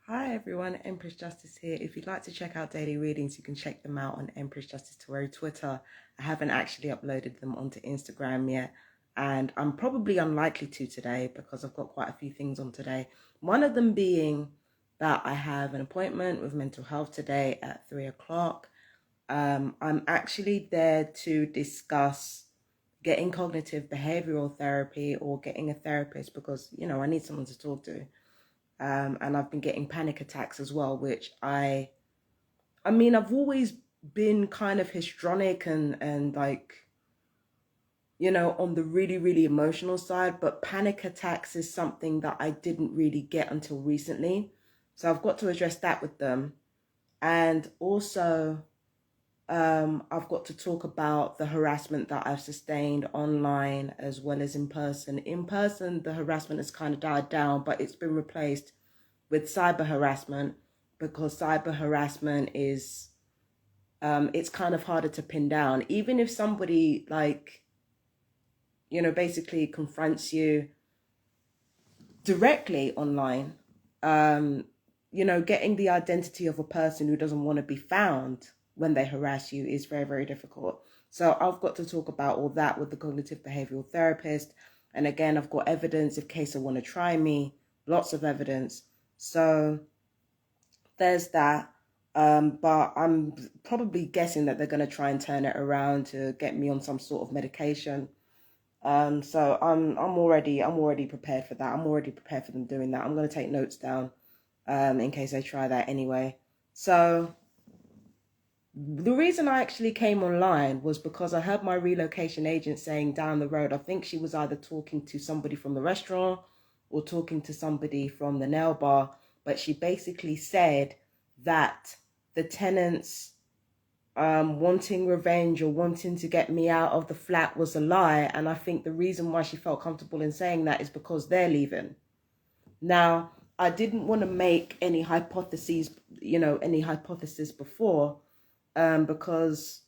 Hi everyone, Empress Justice here. If you'd like to check out daily readings, you can check them out on Empress Justice Tarot Twitter. I haven't actually uploaded them onto Instagram yet, and I'm probably unlikely to today because I've got quite a few things on today. One of them being that I have an appointment with mental health today at 3 o'clock. I'm actually there to discuss getting cognitive behavioral therapy or getting a therapist because, I need someone to talk to. And I've been getting panic attacks as well, which I mean, I've always been kind of histrionic and like, on the really, really emotional side, but panic attacks is something that I didn't really get until recently. So I've got to address that with them. And also, I've got to talk about the harassment that I've sustained online as well as in person. In person, the harassment has kind of died down, but it's been replaced with cyber harassment because cyber harassment is, it's kind of harder to pin down. Even if somebody basically confronts you directly online, getting the identity of a person who doesn't want to be found when they harass you is very, very difficult. So I've got to talk about all that with the cognitive behavioral therapist. And again, I've got evidence in case I want to try me, lots of evidence. So there's that. But I'm probably guessing that they're going to try and turn it around to get me on some sort of medication. So I'm already prepared for that. I'm already prepared for them doing that. I'm going to take notes down in case they try that anyway. So the reason I actually came online was because I heard my relocation agent saying down the road, I think she was either talking to somebody from the restaurant or talking to somebody from the nail bar, but she basically said that the tenants wanting revenge or wanting to get me out of the flat was a lie. And I think the reason why she felt comfortable in saying that is because they're leaving. Now, I didn't want to make any hypotheses, before, because,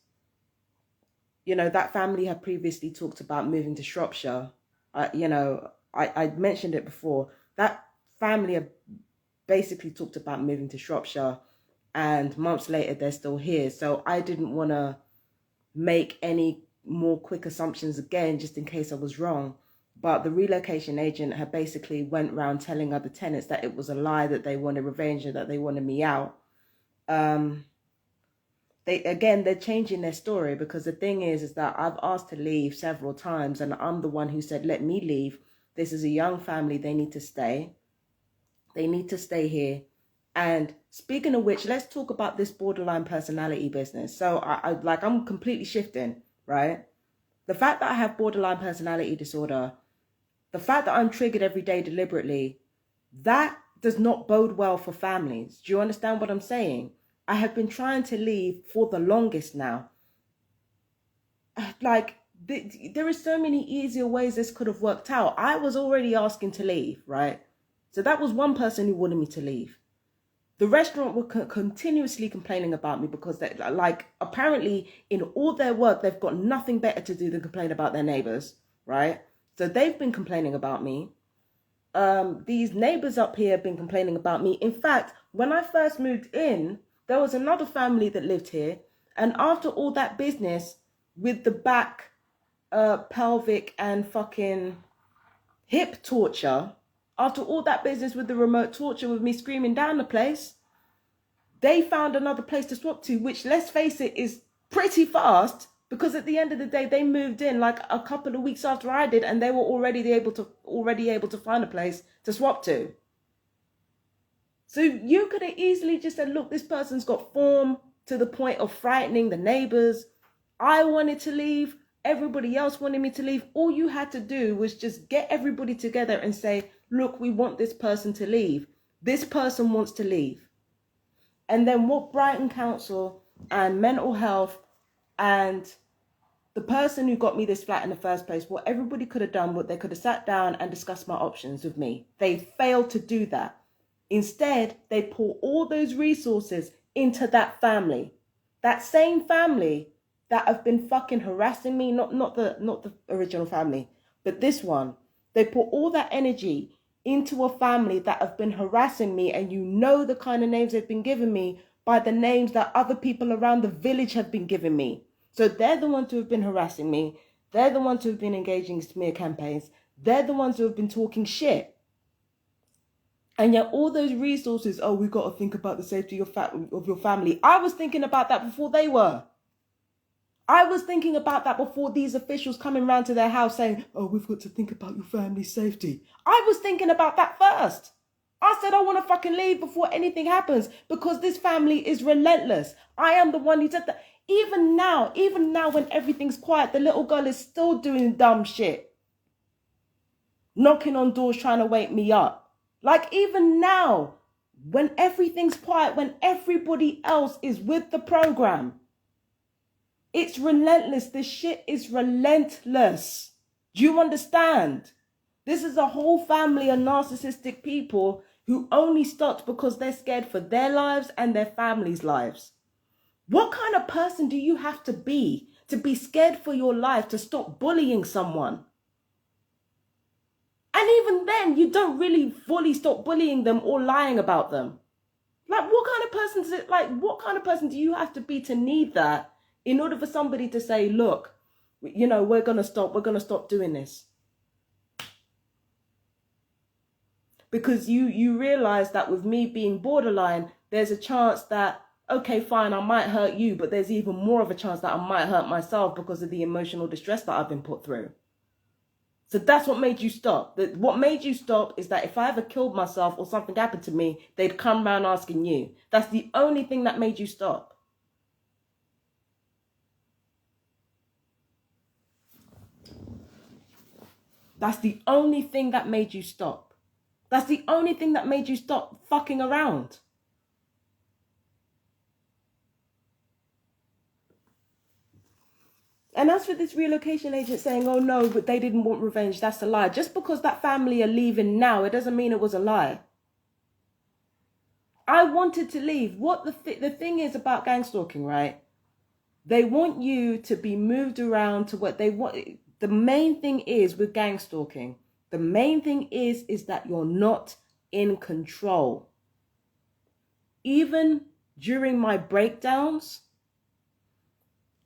that family had previously talked about moving to Shropshire. I mentioned it before. That family had basically talked about moving to Shropshire, and months later they're still here. So I didn't want to make any more quick assumptions again, just in case I was wrong. But the relocation agent had basically went around telling other tenants that it was a lie, that they wanted revenge and that they wanted me out. They're changing their story, because the thing is that I've asked to leave several times and I'm the one who said, let me leave. This is a young family. They need to stay. They need to stay here. And speaking of which, let's talk about this borderline personality business. So I'm completely shifting, right? The fact that I have borderline personality disorder, the fact that I'm triggered every day deliberately, that does not bode well for families. Do you understand what I'm saying? I have been trying to leave for the longest now. There is so many easier ways this could have worked out. I was already asking to leave, right? So that was one person who wanted me to leave. The restaurant were continuously complaining about me because apparently in all their work, they've got nothing better to do than complain about their neighbors, right? So they've been complaining about me. These neighbors up here have been complaining about me. In fact, when I first moved in, there was another family that lived here. And after all that business with the back, pelvic and fucking hip torture, after all that business with the remote torture with me screaming down the place, they found another place to swap to, which, let's face it, is pretty fast, because at the end of the day, they moved in like a couple of weeks after I did, and they were already able to find a place to swap to. So you could have easily just said, look, this person's got form to the point of frightening the neighbors. I wanted to leave. Everybody else wanted me to leave. All you had to do was just get everybody together and say, look, we want this person to leave. This person wants to leave. And then what Brighton Council and mental health and the person who got me this flat in the first place, what everybody could have done, what they could have sat down and discussed my options with me. They failed to do that. Instead, they pour all those resources into that family. That same family that have been fucking harassing me, not the original family, but this one. They put all that energy into a family that have been harassing me, and you know the kind of names they've been giving me by the names that other people around the village have been giving me. So they're the ones who have been harassing me. They're the ones who have been engaging in smear campaigns. They're the ones who have been talking shit. And yet all those resources, oh, we've got to think about the safety of your family. I was thinking about that before they were. I was thinking about that before these officials coming round to their house saying, oh, we've got to think about your family's safety. I was thinking about that first. I said I want to fucking leave before anything happens because this family is relentless. I am the one who said that. Even now when everything's quiet, the little girl is still doing dumb shit. Knocking on doors trying to wake me up. Like even now, when everything's quiet, when everybody else is with the program, it's relentless. This shit is relentless. Do you understand? This is a whole family of narcissistic people who only stopped because they're scared for their lives and their families' lives. What kind of person do you have to be scared for your life to stop bullying someone? And even then, you don't really fully stop bullying them or lying about them. Like, what kind of person is it? Like, what kind of person do you have to be to need that in order for somebody to say, look, you know, we're going to stop doing this? Because you realize that with me being borderline, there's a chance that, okay, fine, I might hurt you, but there's even more of a chance that I might hurt myself because of the emotional distress that I've been put through. So that's what made you stop. What made you stop is that if I ever killed myself or something happened to me, they'd come around asking you. That's the only thing that made you stop. That's the only thing that made you stop. That's the only thing that made you stop fucking around. And as for this relocation agent saying, oh no, but they didn't want revenge, that's a lie. Just because that family are leaving now, it doesn't mean it was a lie. I wanted to leave. What the thing is about gang stalking, right? They want you to be moved around to what they want. The main thing is with gang stalking, the main thing is that you're not in control. Even during my breakdowns,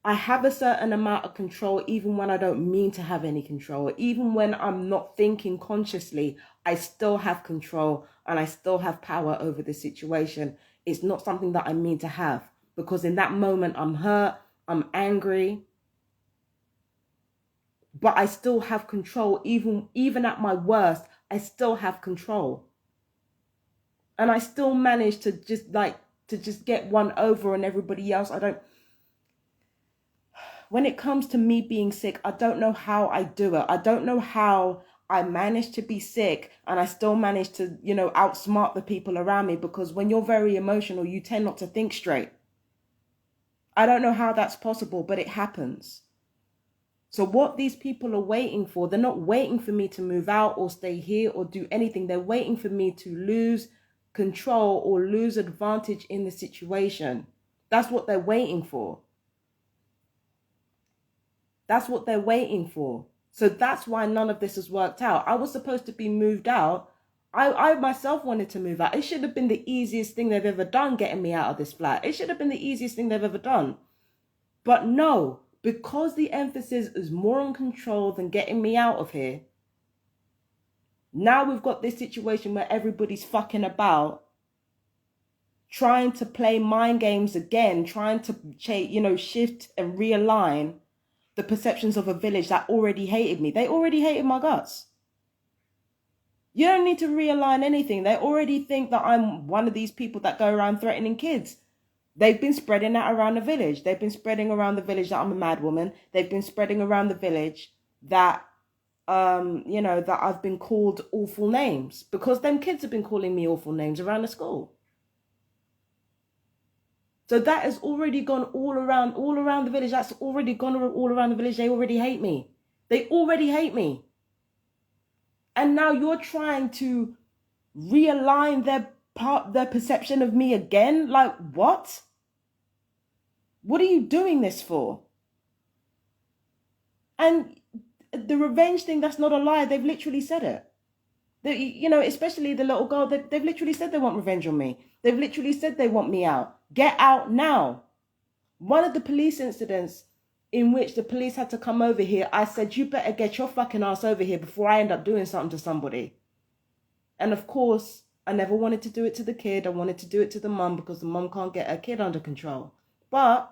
I have a certain amount of control even when I don't mean to have any control. Even when I'm not thinking consciously, I still have control and I still have power over the situation. It's not something that I mean to have, because in that moment I'm hurt, I'm angry, but I still have control. Even at my worst, I still have control. And I still manage to just get one over on everybody else. When it comes to me being sick, I don't know how I do it. I don't know how I manage to be sick and I still manage to, outsmart the people around me, because when you're very emotional, you tend not to think straight. I don't know how that's possible, but it happens. So what these people are waiting for, they're not waiting for me to move out or stay here or do anything. They're waiting for me to lose control or lose advantage in the situation. That's what they're waiting for. That's what they're waiting for. So that's why none of this has worked out. I was supposed to be moved out. I myself wanted to move out. It should have been the easiest thing they've ever done, getting me out of this flat. It should have been the easiest thing they've ever done. But no, because the emphasis is more on control than getting me out of here. Now we've got this situation where everybody's fucking about, trying to play mind games again, trying to shift and realign the perceptions of a village that already hated me. They already hated my guts. You don't need to realign anything. They already think that I'm one of these people that go around threatening kids. They've been spreading that around the village. They've been spreading around the village that I'm a mad woman. They've been spreading around the village that, that I've been called awful names, because them kids have been calling me awful names around the school. So that has already gone all around the village. That's already gone all around the village. They already hate me. They already hate me. And now you're trying to realign their perception of me again? Like, what? What are you doing this for? And the revenge thing, that's not a lie. They've literally said it. You know, especially the little girl, they've literally said they want revenge on me. They've literally said they want me out. Get out now. One of the police incidents in which the police had to come over here, I said, you better get your fucking ass over here before I end up doing something to somebody. And of course, I never wanted to do it to the kid. I wanted to do it to the mum because the mum can't get her kid under control. But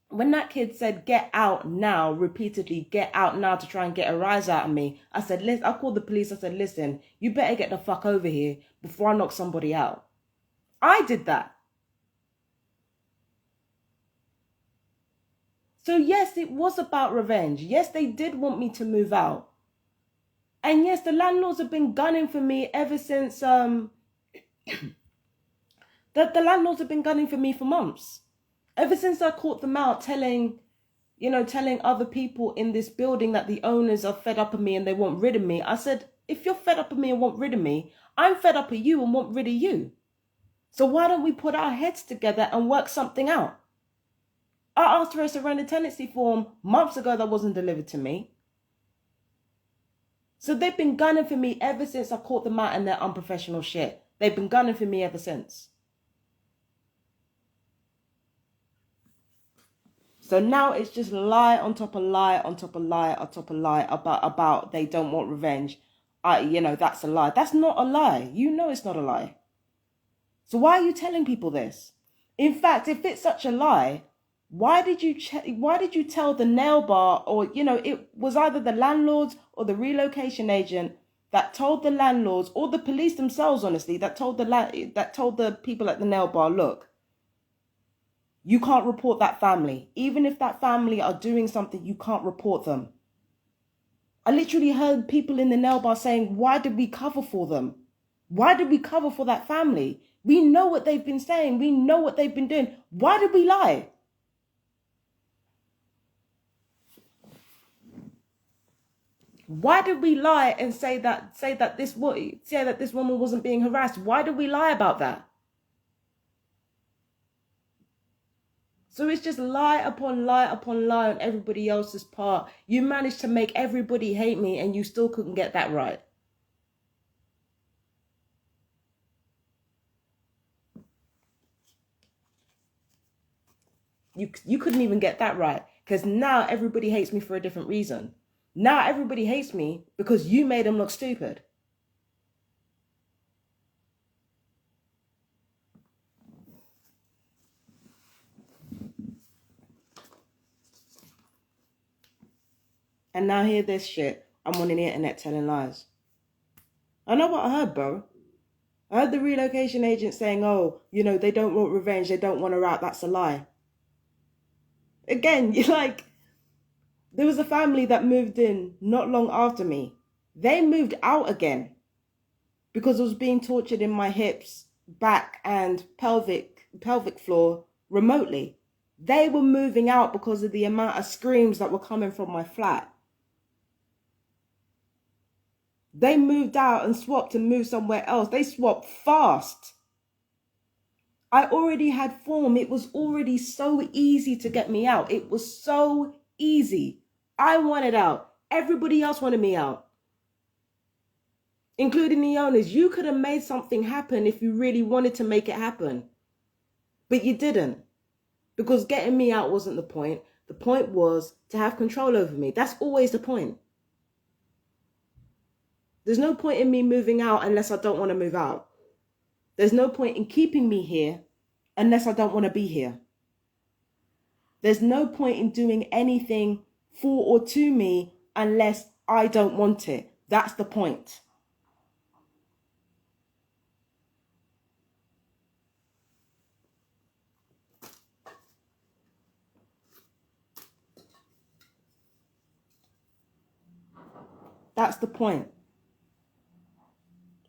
when that kid said, get out now, repeatedly, get out now to try and get a rise out of me, I said, listen, I called the police. I said, listen, you better get the fuck over here before I knock somebody out. I did that. So yes, it was about revenge. Yes, they did want me to move out. And yes, the landlords have been gunning for me ever since, the landlords have been gunning for me for months. Ever since I caught them out telling other people in this building that the owners are fed up of me and they want rid of me. I said, if you're fed up of me and want rid of me, I'm fed up of you and want rid of you. So why don't we put our heads together and work something out? I asked for a surrender tenancy form months ago that wasn't delivered to me. So they've been gunning for me ever since I caught them out in their unprofessional shit. They've been gunning for me ever since. So now it's just lie on top of lie on top of lie on top of lie about they don't want revenge. That's a lie. That's not a lie. You know it's not a lie. So why are you telling people this? In fact, if it's such a lie, why did you tell the nail bar, or it was either the landlords or the relocation agent that told the landlords, or the police themselves, honestly, that told the people at the nail bar, look, you can't report that family. Even if that family are doing something, you can't report them. I literally heard people in the nail bar saying, why did we cover for them? Why did we cover for that family? We know what they've been saying. We know what they've been doing. Why did we lie? Why did we lie and say that this woman wasn't being harassed? Why did we lie about that? So it's just lie upon lie upon lie on everybody else's part. You managed to make everybody hate me and you still couldn't get that right. You couldn't even get that right, because now everybody hates me for a different reason. Now everybody hates me because you made them look stupid. And now hear this shit. I'm on the internet telling lies. I know what I heard, bro. I heard the relocation agent saying, oh, they don't want revenge. They don't want her out. That's a lie. Again, there was a family that moved in not long after me. They moved out again because I was being tortured in my hips, back, and pelvic floor remotely. They were moving out because of the amount of screams that were coming from my flat. They moved out and swapped and moved somewhere else. They swapped fast. I already had form. It was already so easy to get me out. It was so easy. I wanted out. Everybody else wanted me out, including the owners. You could have made something happen if you really wanted to make it happen. But you didn't. Because getting me out wasn't the point. The point was to have control over me. That's always the point. There's no point in me moving out unless I don't want to move out. There's no point in keeping me here unless I don't want to be here. There's no point in doing anything for or to me unless I don't want it. That's the point. That's the point.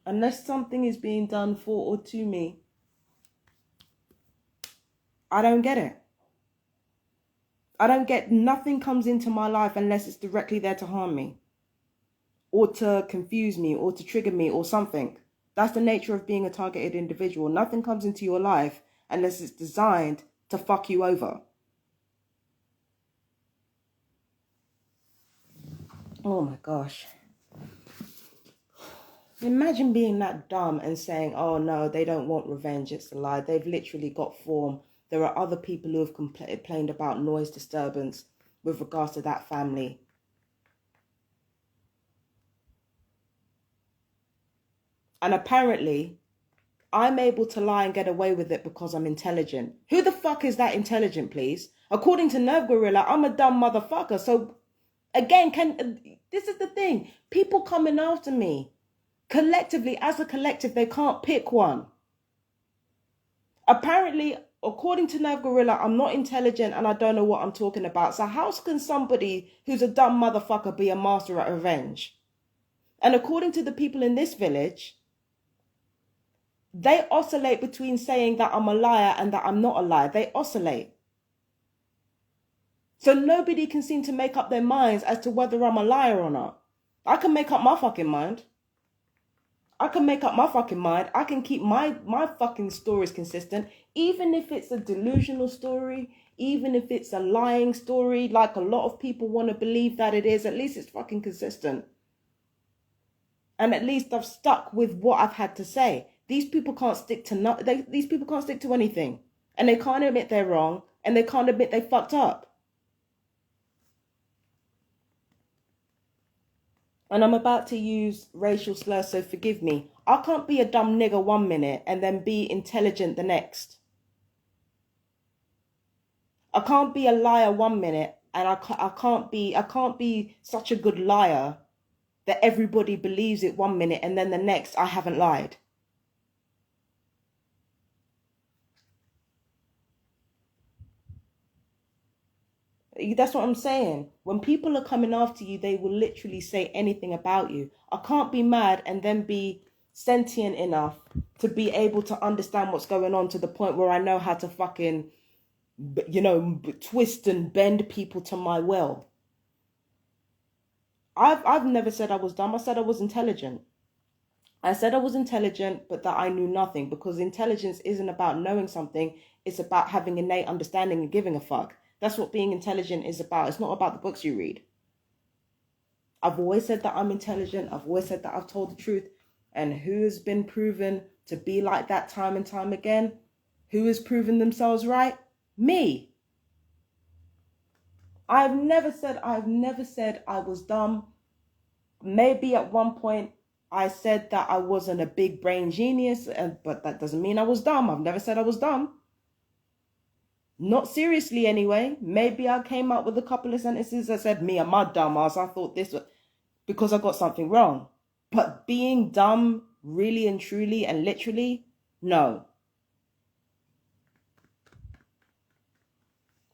Unless something is being done for or to me, I don't get it. Nothing comes into my life unless it's directly there to harm me, or to confuse me, or to trigger me, or something. That's the nature of being a targeted individual. Nothing comes into your life unless it's designed to fuck you over. Oh my gosh. Imagine being that dumb and saying, oh no, they don't want revenge, it's a lie. They've literally got form. There are other people who have complained about noise disturbance with regards to that family. And apparently, I'm able to lie and get away with it because I'm intelligent. Who the fuck is that intelligent, please? According to Nerve Gorilla, I'm a dumb motherfucker. So, again, this is the thing. People coming after me. Collectively, as a collective, they can't pick one. Apparently, according to Nerve Gorilla, I'm not intelligent and I don't know what I'm talking about. So how can somebody who's a dumb motherfucker be a master at revenge? And according to the people in this village, they oscillate between saying that I'm a liar and that I'm not a liar. They oscillate. So nobody can seem to make up their minds as to whether I'm a liar or not. I can make up my fucking mind. I can keep my fucking stories consistent, even if it's a delusional story, even if it's a lying story, like a lot of people want to believe that it is. At least it's fucking consistent. And at least I've stuck with what I've had to say. These people can't stick to these people can't stick to anything. And they can't admit they're wrong, and they can't admit they fucked up. And I'm about to use racial slurs, so forgive me. I can't be a dumb nigger 1 minute and then be intelligent the next. I can't be a liar 1 minute and I can't be such a good liar that everybody believes it 1 minute and then the next I haven't lied. That's what I'm saying. When people are coming after you, they will literally say anything about you. I can't be mad and then be sentient enough to be able to understand what's going on to the point where I know how to fucking, twist and bend people to my will. I've never said I was dumb. I said I was intelligent. I said I was intelligent, but that I knew nothing, because intelligence isn't about knowing something. It's about having innate understanding and giving a fuck. That's what being intelligent is about. It's not about the books you read. I've always said that I'm intelligent. I've always said that I've told the truth. And who has been proven to be like that time and time again? Who has proven themselves right? Me. I've never said I was dumb. Maybe at one point I said that I wasn't a big brain genius, but that doesn't mean I was dumb. I've never said I was dumb. Not seriously anyway. Maybe I came up with a couple of sentences that said, me and my dumb ass, I thought this was because I got something wrong. But being dumb really and truly and literally, no.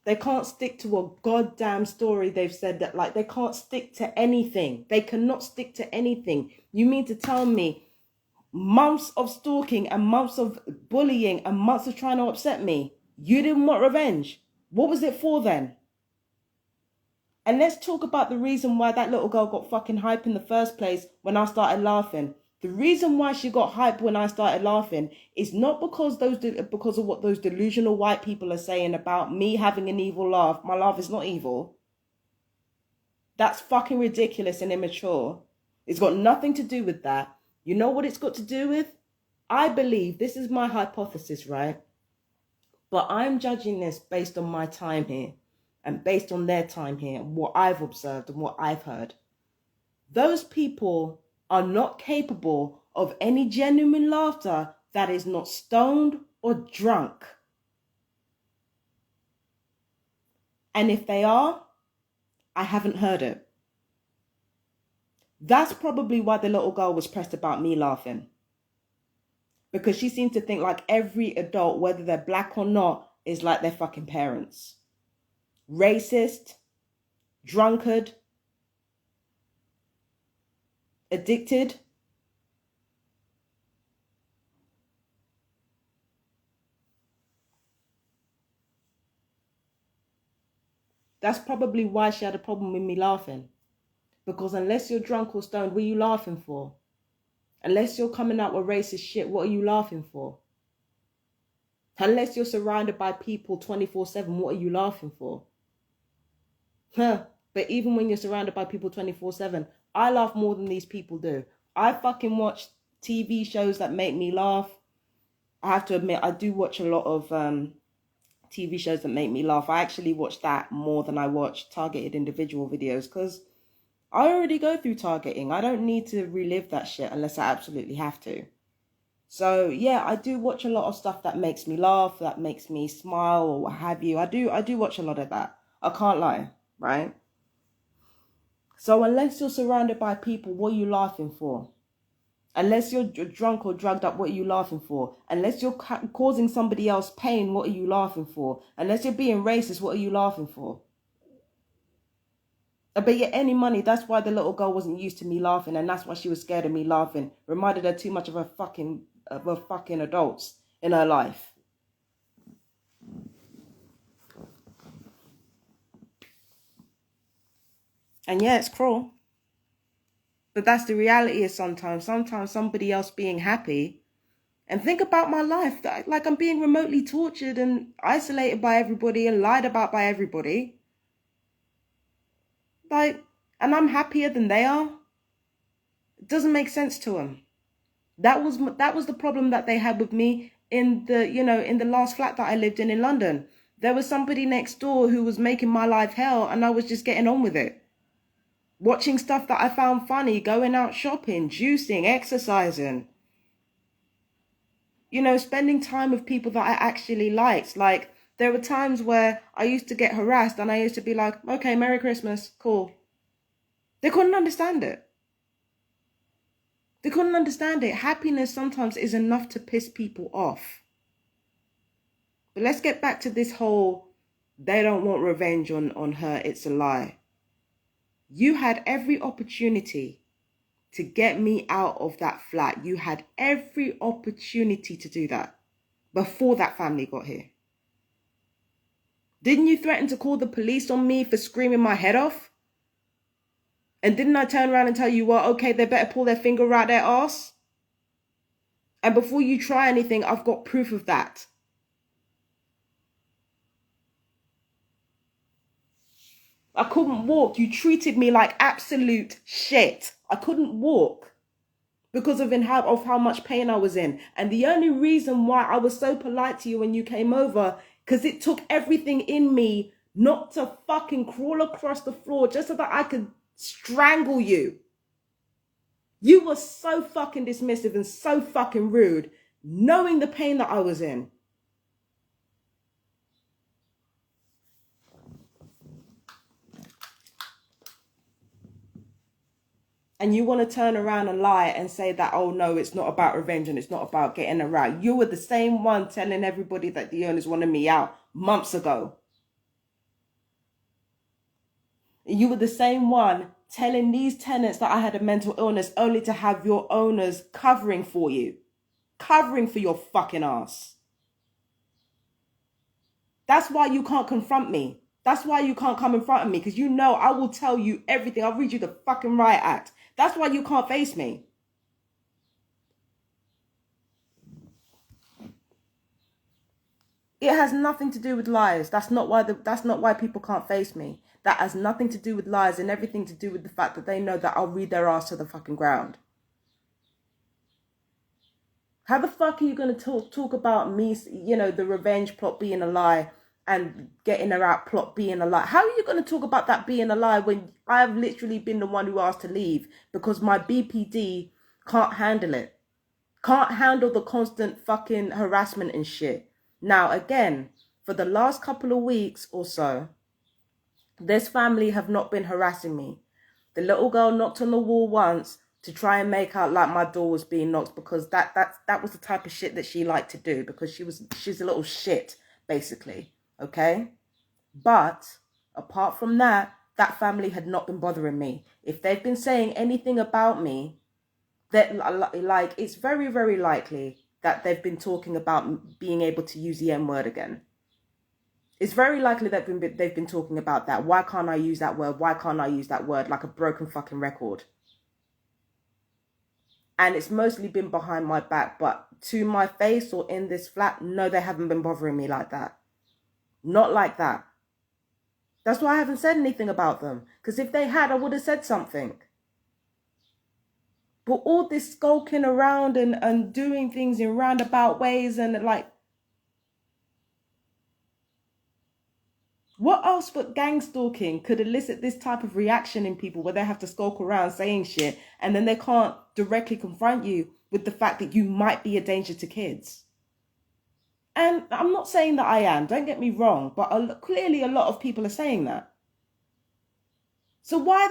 They can't stick to a goddamn story they've said that, like, they can't stick to anything. They cannot stick to anything. You mean to tell me months of stalking and months of bullying and months of trying to upset me, you didn't want revenge? What was it for then? And let's talk about the reason why that little girl got fucking hype in the first place when I started laughing. The reason why she got hype when I started laughing is not because of what those delusional white people are saying about me having an evil laugh. My laugh is not evil. That's fucking ridiculous and immature. It's got nothing to do with that. You know what it's got to do with? I believe, this is my hypothesis, right? But I'm judging this based on my time here and based on their time here and what I've observed and what I've heard. Those people are not capable of any genuine laughter that is not stoned or drunk. And if they are, I haven't heard it. That's probably why the little girl was pressed about me laughing. Because she seemed to think like every adult, whether they're black or not, is like their fucking parents. Racist, drunkard, addicted. That's probably why she had a problem with me laughing. Because unless you're drunk or stoned, what are you laughing for? Unless you're coming out with racist shit, what are you laughing for? Unless you're surrounded by people 24/7, what are you laughing for? But even when you're surrounded by people 24/7, I laugh more than these people do. I fucking watched TV shows that make me laugh. I have to admit, I do watch a lot of TV shows that make me laugh. I actually watch that more than I watch targeted individual videos because I already go through targeting. I don't need to relive that shit unless I absolutely have to. So yeah, I do watch a lot of stuff that makes me laugh, that makes me smile or what have you. I do watch a lot of that. I can't lie, right? So unless you're surrounded by people, what are you laughing for? Unless you're drunk or drugged up, what are you laughing for? Unless you're causing somebody else pain, what are you laughing for? Unless you're being racist, what are you laughing for? I bet you any money, that's why the little girl wasn't used to me laughing, and that's why she was scared of me laughing. Reminded her too much of her fucking adults in her life. And yeah, it's cruel. But that's the reality is sometimes somebody else being happy. And think about my life. Like I'm being remotely tortured and isolated by everybody and lied about by everybody. Like, and I'm happier than they are. It doesn't make sense to them. That was the problem that they had with me in the last flat that I lived in London. There was somebody next door who was making my life hell and I was just getting on with it. Watching stuff that I found funny, going out shopping, juicing, exercising. Spending time with people that I actually liked. Like, there were times where I used to get harassed and I used to be like, okay, Merry Christmas, cool. They couldn't understand it. They couldn't understand it. Happiness sometimes is enough to piss people off. But let's get back to this whole, they don't want revenge on her, it's a lie. You had every opportunity to get me out of that flat. You had every opportunity to do that before that family got here. Didn't you threaten to call the police on me for screaming my head off? And didn't I turn around and tell you, well, okay, they better pull their finger out their ass? And before you try anything, I've got proof of that. I couldn't walk. You treated me like absolute shit. I couldn't walk because of how much pain I was in. And the only reason why I was so polite to you when you came over, because it took everything in me not to fucking crawl across the floor just so that I could strangle you. You were so fucking dismissive and so fucking rude, knowing the pain that I was in. And you want to turn around and lie and say that, oh no, it's not about revenge and it's not about getting around. You were the same one telling everybody that the owners wanted me out months ago. You were the same one telling these tenants that I had a mental illness only to have your owners covering for you. Covering for your fucking ass. That's why you can't confront me. That's why you can't come in front of me, because you know I will tell you everything. I'll read you the fucking riot act. That's why you can't face me. It has nothing to do with lies. That's not why people can't face me. That has nothing to do with lies and everything to do with the fact that they know that I'll read their ass to the fucking ground. How the fuck are you going to talk about me, the revenge plot being a lie and getting her out plot being a lie? How are you going to talk about that being a lie when I've literally been the one who asked to leave because my BPD can't handle it? Can't handle the constant fucking harassment and shit. Now, again, for the last couple of weeks or so, this family have not been harassing me. The little girl knocked on the wall once to try and make out like my door was being knocked, because that was the type of shit that she liked to do, because she's a little shit, basically. Okay? But apart from that, that family had not been bothering me. If they've been saying anything about me, that like it's very, very likely that they've been talking about being able to use the N word again. It's very likely that they've been talking about that. Why can't I use that word? Why can't I use that word? Like a broken fucking record. And it's mostly been behind my back, but to my face or in this flat, no, they haven't been bothering me like that. Not like that. That's why I haven't said anything about them. Because if they had, I would have said something. But all this skulking around and doing things in roundabout ways and like, what else but gang stalking could elicit this type of reaction in people where they have to skulk around saying shit and then they can't directly confront you with the fact that you might be a danger to kids? And I'm not saying that I am, don't get me wrong, but clearly a lot of people are saying that. So why are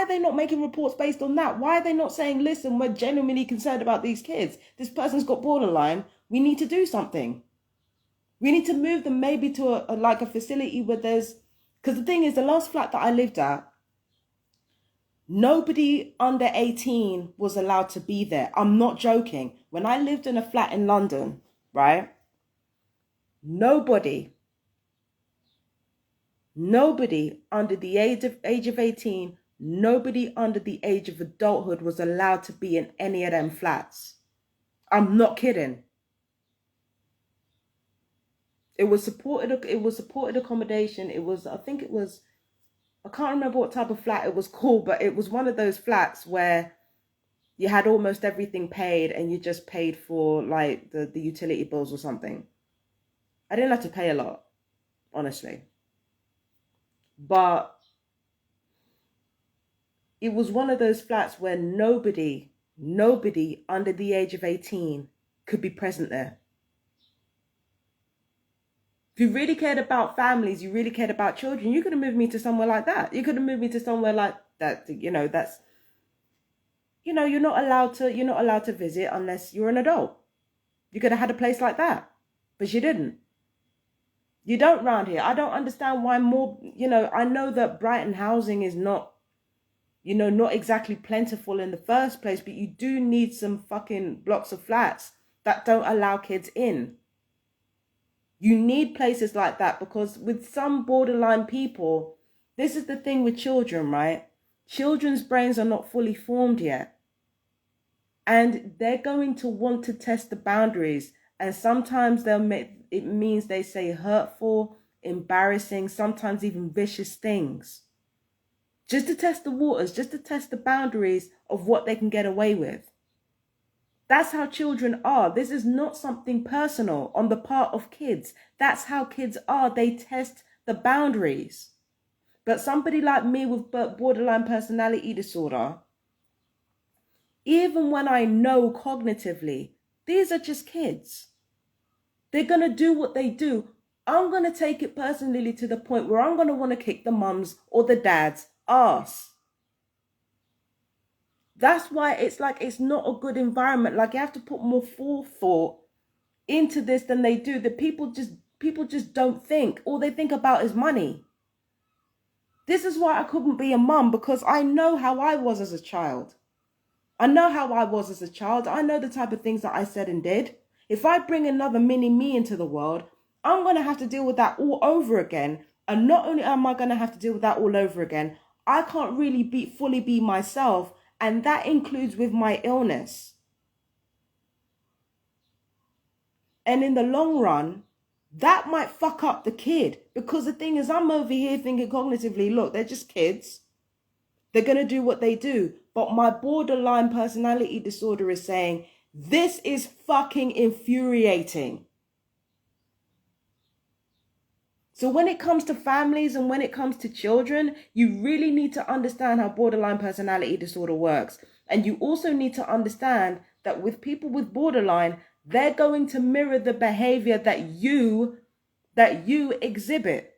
they not making reports based on that? Why are they not saying, listen, we're genuinely concerned about these kids. This person's got borderline. We need to do something. We need to move them maybe to a facility where there's, because the thing is, the last flat that I lived at, nobody under 18 was allowed to be there. I'm not joking. When I lived in a flat in London, right? Nobody under the age of 18, nobody under the age of adulthood was allowed to be in any of them flats. I'm not kidding. It was supported accommodation. I can't remember what type of flat it was called, but it was one of those flats where you had almost everything paid and you just paid for like the utility bills or something. I didn't have to pay a lot, honestly. But it was one of those flats where nobody under the age of 18 could be present there. If you really cared about families, you really cared about children, you could have moved me to somewhere like that. You could have moved me to somewhere like that, that's, you're not allowed to visit unless you're an adult. You could have had a place like that, but you didn't. You don't round here. I don't understand why more, I know that Brighton housing is not, not exactly plentiful in the first place, but you do need some fucking blocks of flats that don't allow kids in. You need places like that because with some borderline people, this is the thing with children, right? Children's brains are not fully formed yet. And they're going to want to test the boundaries. And sometimes it means they say hurtful, embarrassing, sometimes even vicious things. Just to test the waters, just to test the boundaries of what they can get away with. That's how children are. This is not something personal on the part of kids. That's how kids are. They test the boundaries. But somebody like me with borderline personality disorder, even when I know cognitively, these are just kids. They're going to do what they do. I'm going to take it personally to the point where I'm going to want to kick the mums or the dad's ass. That's why it's not a good environment. Like, you have to put more forethought into this than they do. The people just don't think. All they think about is money. This is why I couldn't be a mum, because I know how I was as a child. I know the type of things that I said and did. If I bring another mini me into the world, I'm going to have to deal with that all over again. And not only am I going to have to deal with that all over again, I can't really fully be myself. And that includes with my illness. And in the long run, that might fuck up the kid. Because the thing is, I'm over here thinking cognitively, look, they're just kids. They're going to do what they do. But my borderline personality disorder is saying, this is fucking infuriating. So when it comes to families and when it comes to children, you really need to understand how borderline personality disorder works. And you also need to understand that with people with borderline, they're going to mirror the behavior that you exhibit.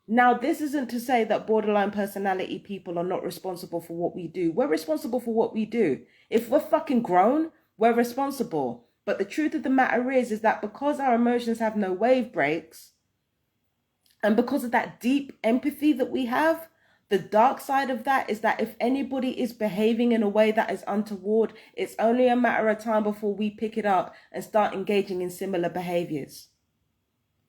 Now, this isn't to say that borderline personality people are not responsible for what we do. We're responsible for what we do. If we're fucking grown, we're responsible. But the truth of the matter is that because our emotions have no wave breaks, and because of that deep empathy that we have, the dark side of that is that if anybody is behaving in a way that is untoward, it's only a matter of time before we pick it up and start engaging in similar behaviors.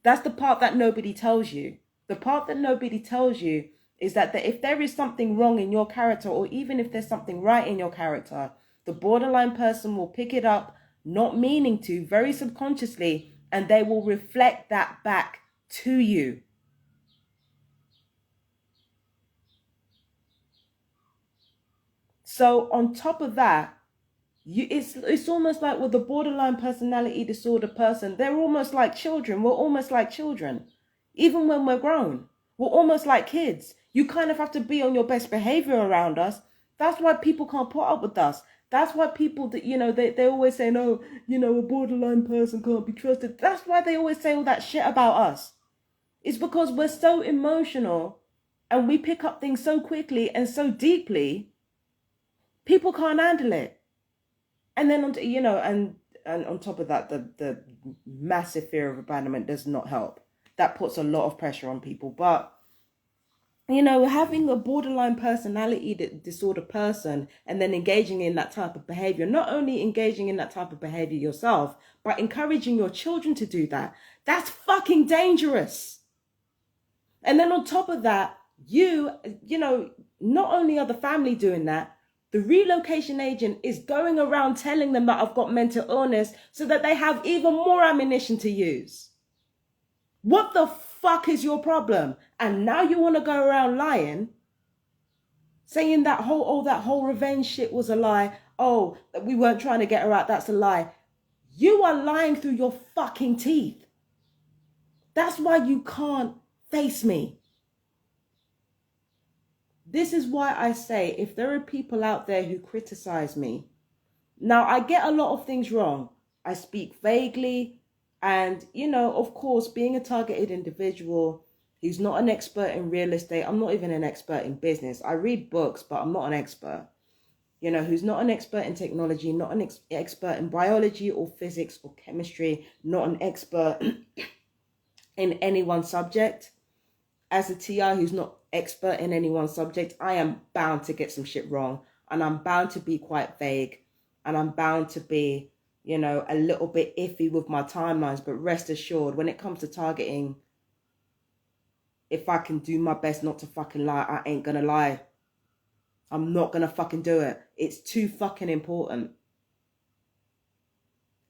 That's the part that nobody tells you. The part that nobody tells you is that if there is something wrong in your character, or even if there's something right in your character, the borderline person will pick it up, not meaning to, very subconsciously, and they will reflect that back to you. So on top of that, It's almost like with the borderline personality disorder person, they're almost like children. We're almost like children. Even when we're grown, we're almost like kids. You kind of have to be on your best behavior around us. That's why people can't put up with us. That's why people that, they always say, no, a borderline person can't be trusted. That's why they always say all that shit about us. It's because we're so emotional and we pick up things so quickly and so deeply, people can't handle it. And then, and on top of that, the massive fear of abandonment does not help. That puts a lot of pressure on people. But, having a borderline personality disorder person and then engaging in that type of behavior, not only engaging in that type of behavior yourself, but encouraging your children to do that, that's fucking dangerous. And then on top of that, not only are the family doing that, the relocation agent is going around telling them that I've got mental illness so that they have even more ammunition to use. What the fuck is your problem? And now you want to go around lying, saying that whole revenge shit was a lie. Oh, we weren't trying to get her out. That's a lie. You are lying through your fucking teeth. That's why you can't face me. This is why I say, if there are people out there who criticize me, now I get a lot of things wrong. I speak vaguely, and, of course, being a targeted individual who's not an expert in real estate, I'm not even an expert in business. I read books, but I'm not an expert. Who's not an expert in technology, not an expert in biology or physics or chemistry, not an expert in any one subject. As a TI who's not expert in any one subject, I am bound to get some shit wrong, and I'm bound to be quite vague, and I'm bound to be, a little bit iffy with my timelines. But rest assured, when it comes to targeting, if I can do my best not to fucking lie, I ain't gonna lie. I'm not gonna fucking do it. It's too fucking important.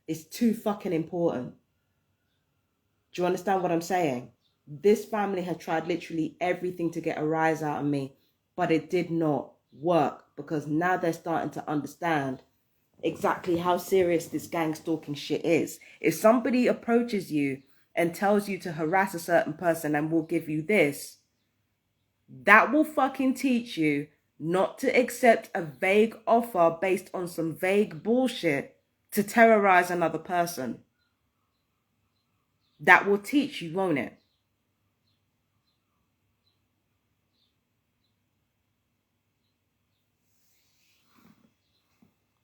It's too fucking important. Do you understand what I'm saying? This family has tried literally everything to get a rise out of me, but it did not work, because now they're starting to understand exactly how serious this gang stalking shit is. If somebody approaches you and tells you to harass a certain person and will give you this, that will fucking teach you not to accept a vague offer based on some vague bullshit to terrorize another person. That will teach you, won't it?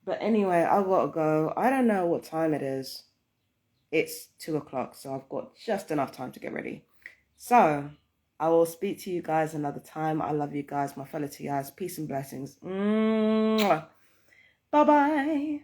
But anyway, I gotta go. I don't know what time it is. It's 2:00, so I've got just enough time to get ready. So, I will speak to you guys another time. I love you guys, my fellow TIs. Peace and blessings. Bye-bye.